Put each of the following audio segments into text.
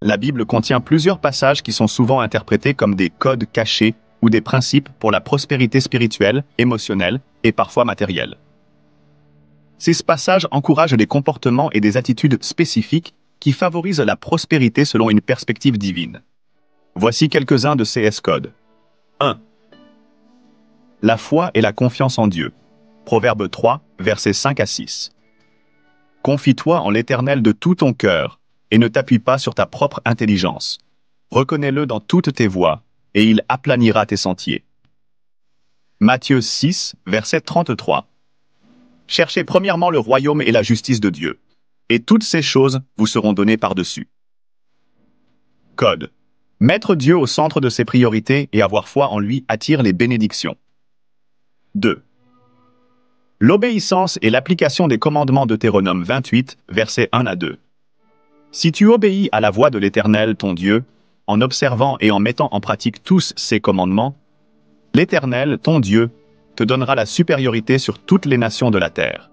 La Bible contient plusieurs passages qui sont souvent interprétés comme des codes cachés ou des principes pour la prospérité spirituelle, émotionnelle et parfois matérielle. Ces passages encouragent des comportements et des attitudes spécifiques qui favorisent la prospérité selon une perspective divine. Voici quelques-uns de ces codes. 1. La foi et la confiance en Dieu. Proverbe 3, versets 5 à 6. Confie-toi en l'Éternel de tout ton cœur, et ne t'appuie pas sur ta propre intelligence. Reconnais-le dans toutes tes voies, et il aplanira tes sentiers. Matthieu 6, verset 33. Cherchez premièrement le royaume et la justice de Dieu, et toutes ces choses vous seront données par-dessus. Code. Mettre Dieu au centre de ses priorités et avoir foi en lui attire les bénédictions. 2. L'obéissance et l'application des commandements de Deutéronome 28, versets 1 à 2. Si tu obéis à la voix de l'Éternel, ton Dieu, en observant et en mettant en pratique tous ses commandements, l'Éternel, ton Dieu, te donnera la supériorité sur toutes les nations de la terre.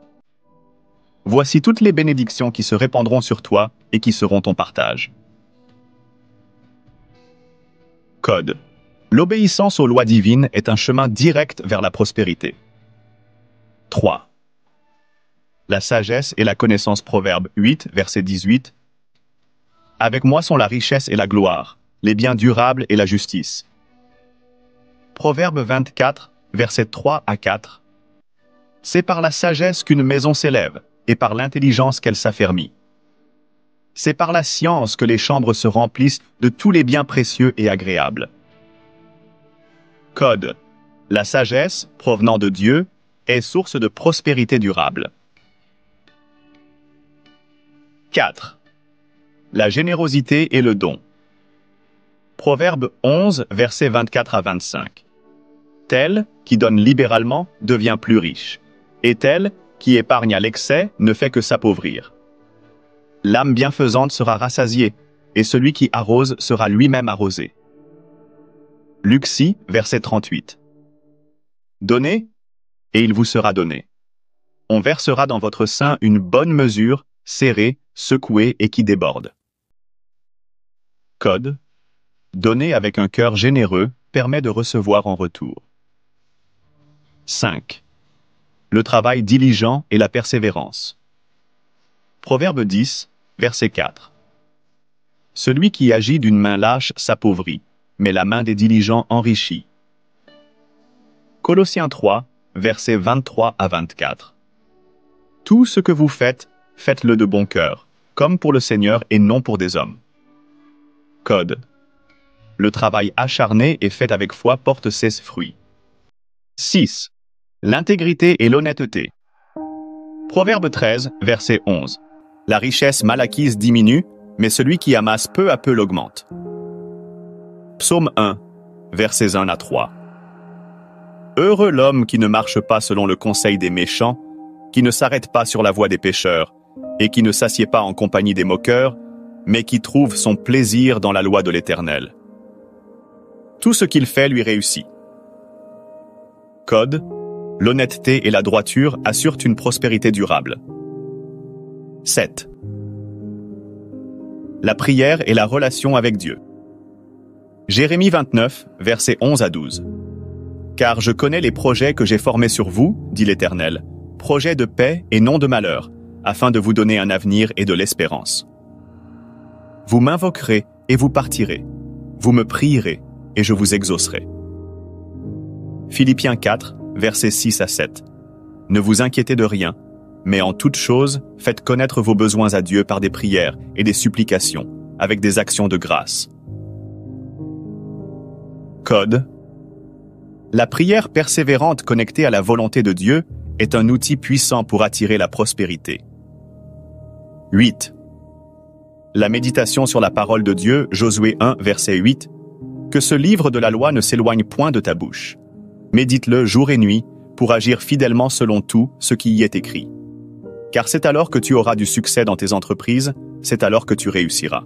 Voici toutes les bénédictions qui se répandront sur toi et qui seront ton partage. Code. L'obéissance aux lois divines est un chemin direct vers la prospérité. 3. La sagesse et la connaissance. Proverbe 8, verset 18. Avec moi sont la richesse et la gloire, les biens durables et la justice. Proverbe 24, versets 3 à 4. C'est par la sagesse qu'une maison s'élève, et par l'intelligence qu'elle s'affermit. C'est par la science que les chambres se remplissent de tous les biens précieux et agréables. Code. La sagesse, provenant de Dieu, est source de prospérité durable. 4. La générosité et le don. Proverbe 11, versets 24 à 25. Tel qui donne libéralement devient plus riche, et tel qui épargne à l'excès ne fait que s'appauvrir. L'âme bienfaisante sera rassasiée, et celui qui arrose sera lui-même arrosé. Luc 6, verset 38. Donnez, et il vous sera donné. On versera dans votre sein une bonne mesure, serrée, secouée et qui déborde. Code. Donner avec un cœur généreux permet de recevoir en retour. 5. Le travail diligent et la persévérance. Proverbe 10, verset 4. Celui qui agit d'une main lâche s'appauvrit, mais la main des diligents enrichit. Colossiens 3, versets 23 à 24. Tout ce que vous faites, faites-le de bon cœur, comme pour le Seigneur et non pour des hommes. Code. Le travail acharné et fait avec foi porte ses fruits. 6. L'intégrité et l'honnêteté. Proverbe 13, verset 11. La richesse mal acquise diminue, mais celui qui amasse peu à peu l'augmente. Psaume 1, versets 1 à 3. Heureux l'homme qui ne marche pas selon le conseil des méchants, qui ne s'arrête pas sur la voie des pécheurs, et qui ne s'assied pas en compagnie des moqueurs, mais qui trouve son plaisir dans la loi de l'Éternel. Tout ce qu'il fait lui réussit. Code. L'honnêteté et la droiture assurent une prospérité durable. 7. La prière et la relation avec Dieu. Jérémie 29, versets 11 à 12. Car je connais les projets que j'ai formés sur vous, dit l'Éternel, projets de paix et non de malheur, afin de vous donner un avenir et de l'espérance. Vous m'invoquerez et vous partirez. Vous me prierez et je vous exaucerai. Philippiens 4, versets 6 à 7. Ne vous inquiétez de rien, mais en toute chose, faites connaître vos besoins à Dieu par des prières et des supplications, avec des actions de grâce. Code. La prière persévérante connectée à la volonté de Dieu est un outil puissant pour attirer la prospérité. 8. La méditation sur la parole de Dieu, Josué 1, verset 8. Que ce livre de la loi ne s'éloigne point de ta bouche. Médite-le jour et nuit pour agir fidèlement selon tout ce qui y est écrit. Car c'est alors que tu auras du succès dans tes entreprises, c'est alors que tu réussiras.